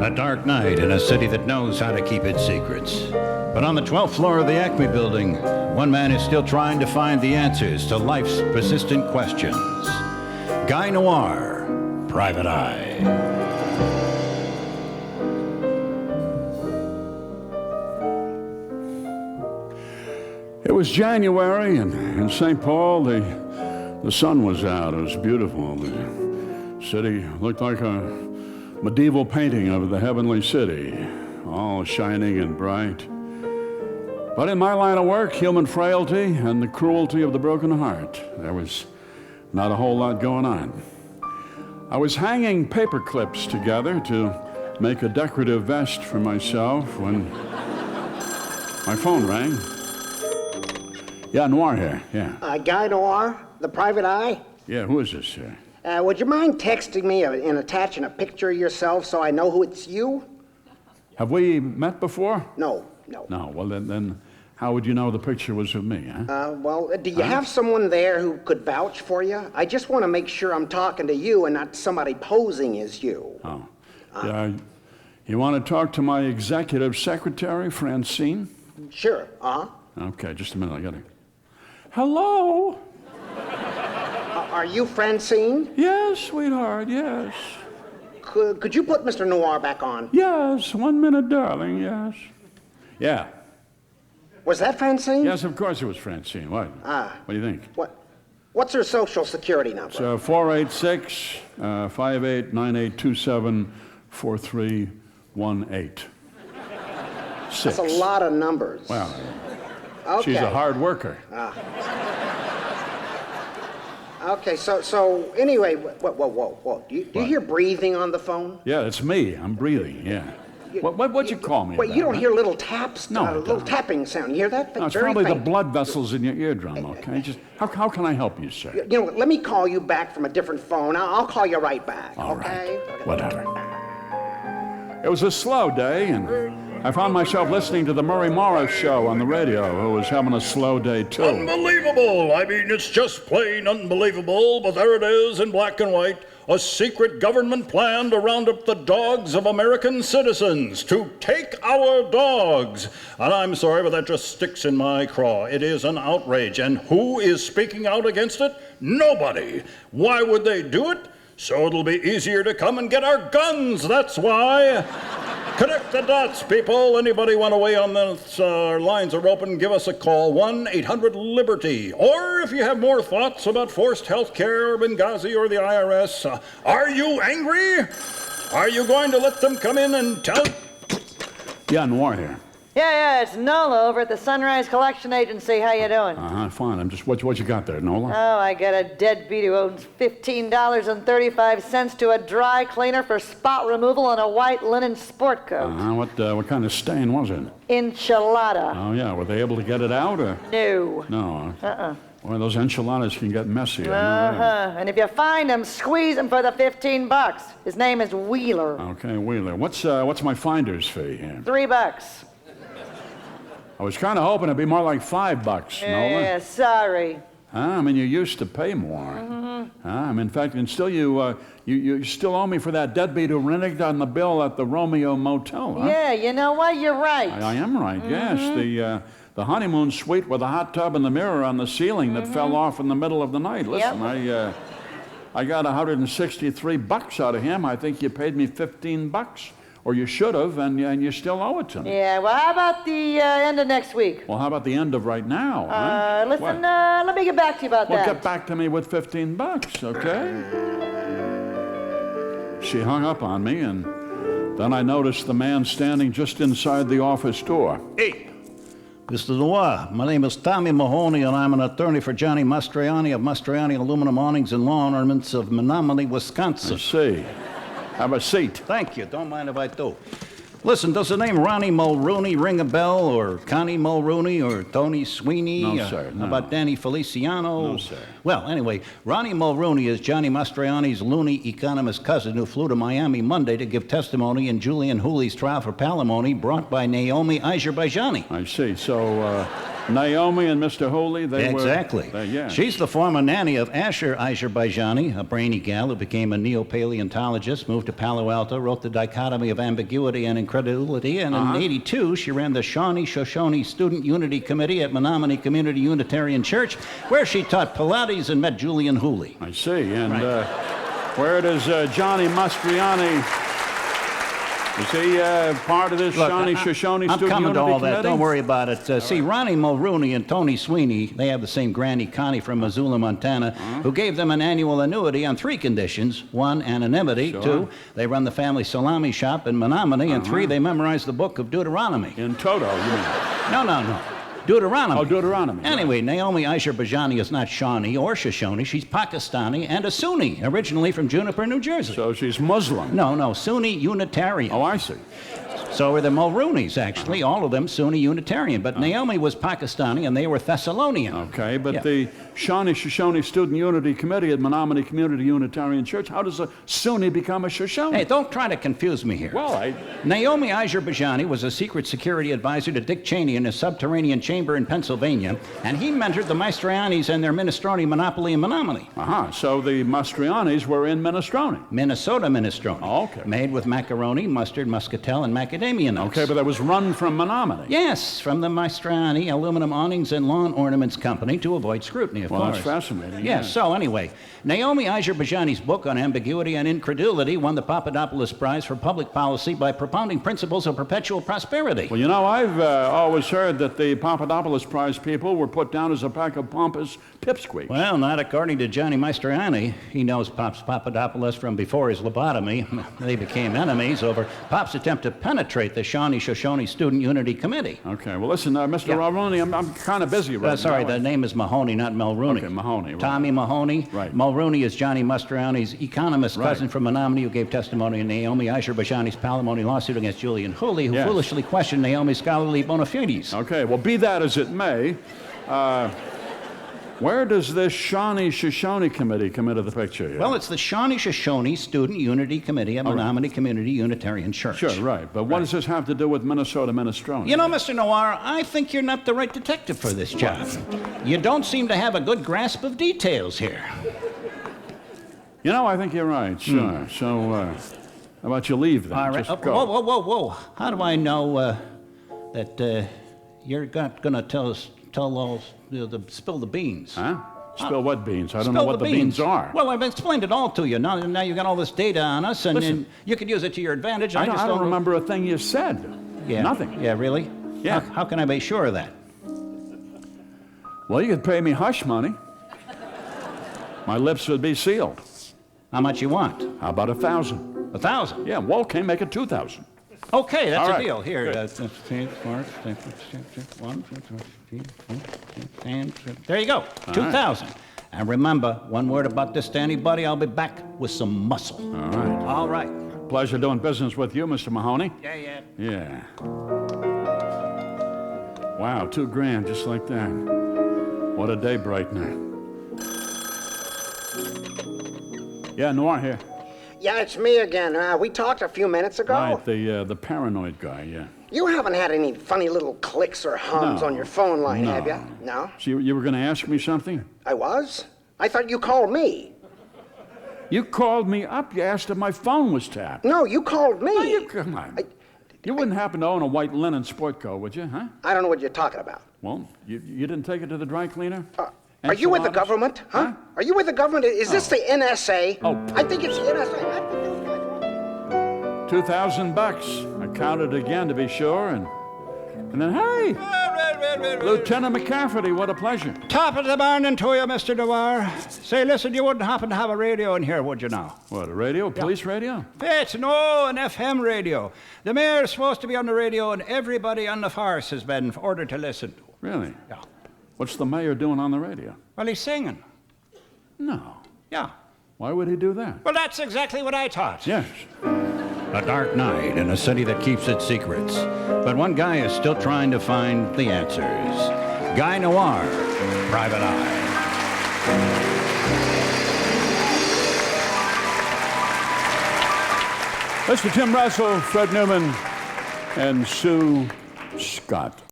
A dark night in a city that knows how to keep its secrets. But on the 12th floor of the Acme building, one man is still trying to find the answers to life's persistent questions. Guy Noir, Private Eye. It was January, and in St. Paul, the sun was out. It was beautiful. The city looked like a medieval painting of the heavenly city, all shining and bright. But in my line of work, human frailty and the cruelty of the broken heart, there was not a whole lot going on. I was hanging paper clips together to make a decorative vest for myself when my phone rang. Yeah, Noir here, yeah. Guy Noir, the Private Eye? Yeah, who is this, sir? Would you mind texting me and attaching a picture of yourself so I know who it's you? Have we met before? No. No, well, then how would you know the picture was of me, huh? Do you have someone there who could vouch for you? I just want to make sure I'm talking to you and not somebody posing as you. Oh. Yeah, you want to talk to my executive secretary, Francine? Sure, Okay, just a minute, I got it. Hello? Are you Francine? Yes, sweetheart, yes. Could you put Mr. Noir back on? Yes, 1 minute, darling, yes. Yeah. Was that Francine? Yes, of course it was Francine. What? What do you think? What's her social security number? It's 486-58-9827-4318. That's a lot of numbers. Well, okay. She's a hard worker. Okay, so anyway, whoa. Do you hear breathing on the phone? Yeah, it's me. I'm breathing, yeah. What'd you call me? Wait, you don't hear little taps? No, little tapping sound. You hear that? No, it's very probably faint. the blood vessels in your eardrum, okay? Just how can I help you, sir? You know what, let me call you back from a different phone. I'll call you right back, All okay? right. Whatever. It was a slow day, and I found myself listening to the Murray Morris show on the radio, who was having a slow day, too. Unbelievable! I mean, it's just plain unbelievable, but there it is in black and white. A secret government plan to round up the dogs of American citizens, to take our dogs. And I'm sorry, but that just sticks in my craw. It is an outrage. And who is speaking out against it? Nobody. Why would they do it? So it'll be easier to come and get our guns, that's why. Connect the dots, people. Anybody want to weigh on this? Our lines are open. Give us a call, 1-800-LIBERTY. Or if you have more thoughts about forced health care, or Benghazi, or the IRS, are you angry? Are you going to let them come in and tell... Yeah, Noir here. Yeah, it's Nola over at the Sunrise Collection Agency. How you doing? Fine. I'm just, what you got there, Nola? Oh, I got a deadbeat who owes $15.35 to a dry cleaner for spot removal on a white linen sport coat. What kind of stain was it? Enchilada. Oh, yeah. Were they able to get it out, or? No. No. Well, those enchiladas can get messy. And if you find him, squeeze him for the $15. His name is Wheeler. Okay, Wheeler. What's my finder's fee here? $3. I was kind of hoping it'd be more like $5, Nola. Yeah, sorry. I mean, you used to pay more. In fact, and still you still owe me for that deadbeat who reneged on the bill at the Romeo Motel, huh? Yeah, you know what? You're right. I am right, yes. The honeymoon suite with the hot tub and the mirror on the ceiling that fell off in the middle of the night. Listen, I got $163 out of him. I think you paid me $15. Or you should have, and you still owe it to me. Yeah, well, how about the end of next week? Well, how about the end of right now, huh? Listen, let me get back to you about that. Well, get back to me with $15, okay? She hung up on me, and then I noticed the man standing just inside the office door. Hey, Mr. Noir, my name is Tommy Mahoney, and I'm an attorney for Johnny Mastriani of Mastriani Aluminum Awnings and Lawn Ornaments of Menominee, Wisconsin. I see. Have a seat. Thank you. Don't mind if I do. Listen, does the name Ronnie Mulrooney ring a bell, or Connie Mulrooney, or Tony Sweeney? No, sir. No. How about Danny Feliciano? No, sir. Well, anyway, Ronnie Mulrooney is Johnny Mastriani's loony economist cousin who flew to Miami Monday to give testimony in Julian Hooley's trial for palimony brought by Naomi Azerbaiджani. I see. So, Naomi and Mr. Hooley, they Exactly. were... yeah. She's the former nanny of Asher Azerbaijani, a brainy gal who became a neo-paleontologist, moved to Palo Alto, wrote The Dichotomy of Ambiguity and Incredulity, and in '82 she ran the Shawnee-Shoshone Student Unity Committee at Menominee Community Unitarian Church, where she taught Pilates and met Julian Hooley. I see. And where does Johnny Mastriani... Is he part of this Shawnee-Shoshone I'm Student coming to Unity all that. Committee? Don't worry about it. See, Ronnie Mulrooney and Tony Sweeney, they have the same granny, Connie from Missoula, Montana, who gave them an annual annuity on 3 conditions. 1, anonymity. Sure. 2, they run the family salami shop in Menominee. And 3, they memorize the book of Deuteronomy. In Toto, you mean? No. Deuteronomy. Oh, Deuteronomy. Anyway, Naomi Azerbaijani is not Shawnee or Shoshone. She's Pakistani and a Sunni, originally from Juniper, New Jersey. So she's Muslim. No, Sunni Unitarian. Oh, I see. So were the Mulrooneys, actually, all of them Sunni Unitarian. But Naomi was Pakistani and they were Thessalonian. Okay, but the Shawnee-Shoshone Student Unity Committee at Menominee Community Unitarian Church, how does a Sunni become a Shoshone? Hey, don't try to confuse me here. Well, Naomi Azerbaijani was a secret security advisor to Dick Cheney in his subterranean chamber in Pennsylvania, and he mentored the Mastrianis and their minestrone monopoly in Menominee. So the Mastrianis were in minestrone. Minnesota minestrone. Oh, okay. Made with macaroni, mustard, muscatel, and macadamia nuts. Okay, but that was run from Menominee. Yes, from the Mastriani Aluminum Awnings and Lawn Ornaments Company to avoid scrutiny, of course. Well, that's fascinating. Yes, so anyway, Naomi Azerbaijani's book on ambiguity and incredulity won the Papadopoulos Prize for Public Policy by propounding principles of perpetual prosperity. Well, you know, I've always heard that the Papadopoulos Prize people were put down as a pack of pompous pipsqueaks. Well, not according to Johnny Mastriani. He knows Pops Papadopoulos from before his lobotomy. They became enemies over Pop's attempt to penetrate the Shawnee-Shoshone Student Unity Committee. Okay, well, listen, Mr. Mulrooney, I'm kind of busy right now. Sorry, the name is Mahoney, not Mulrooney. Okay, Mahoney. Right. Tommy Mahoney. Right. Mulrooney is Johnny Mastriani's economist cousin from Menominee who gave testimony in Naomi Azerbaijani's palimony lawsuit against Julian Hooley, who foolishly questioned Naomi's scholarly bona fides. Okay, well, be that as it may, where does this Shawnee-Shoshone Committee come into the picture here? Well, it's the Shawnee-Shoshone Student Unity Committee at Menominee Community Unitarian Church. Sure, right. But what does this have to do with Minnesota minestrone? You know, Mr. Noir, I think you're not the right detective for this job. You don't seem to have a good grasp of details here. You know, I think you're right, sure. So, how about you leave then? All right. Just go. Whoa. How do I know that you're not going to tell all spill the beans? Huh? Spill what beans? I don't know what the beans are. Well, I've explained it all to you. Now you got all this data on us, and you could use it to your advantage. I don't remember a thing you said. Yeah. Nothing. Yeah, really? Yeah. How can I be sure of that? Well, you could pay me hush money. My lips would be sealed. How much you want? How about 1,000? 1,000? Yeah, well, okay, make it 2,000. Okay, that's All a right. deal. Here, there you go, 2,000. And remember, one word about this to anybody, I'll be back with some muscle. All right. All right. Pleasure doing business with you, Mr. Mahoney. Yeah. Yeah. Wow, $2,000, just like that. What a day brightener. Yeah, Noir here. Yeah, it's me again. We talked a few minutes ago. Right, the paranoid guy, yeah. You haven't had any funny little clicks or hums on your phone line, have you? No? So you were going to ask me something? I was? I thought you called me. You called me up. You asked if my phone was tapped. No, you called me. No, come on. You wouldn't happen to own a white linen sport coat, would you, huh? I don't know what you're talking about. Well, you didn't take it to the dry cleaner? Are you with the Enchiladas? government? Huh? Are you with the government? Is this the NSA? Oh. I think it's the NSA. I think those guys are- $2,000. I counted again to be sure, and then, hey, Lieutenant McCafferty, what a pleasure. Top of the morning to you, Mr. Noir. Say, listen, you wouldn't happen to have a radio in here, would you now? What, a radio? Police radio? It's an FM radio. The mayor's supposed to be on the radio, and everybody on the force has been ordered to listen. Really? Yeah. What's the mayor doing on the radio? Well, he's singing. No. Yeah. Why would he do that? Well, that's exactly what I thought. Yes. A dark night in a city that keeps its secrets. But one guy is still trying to find the answers. Guy Noir, Private Eye. Mr. Tim Russell, Fred Newman, and Sue Scott.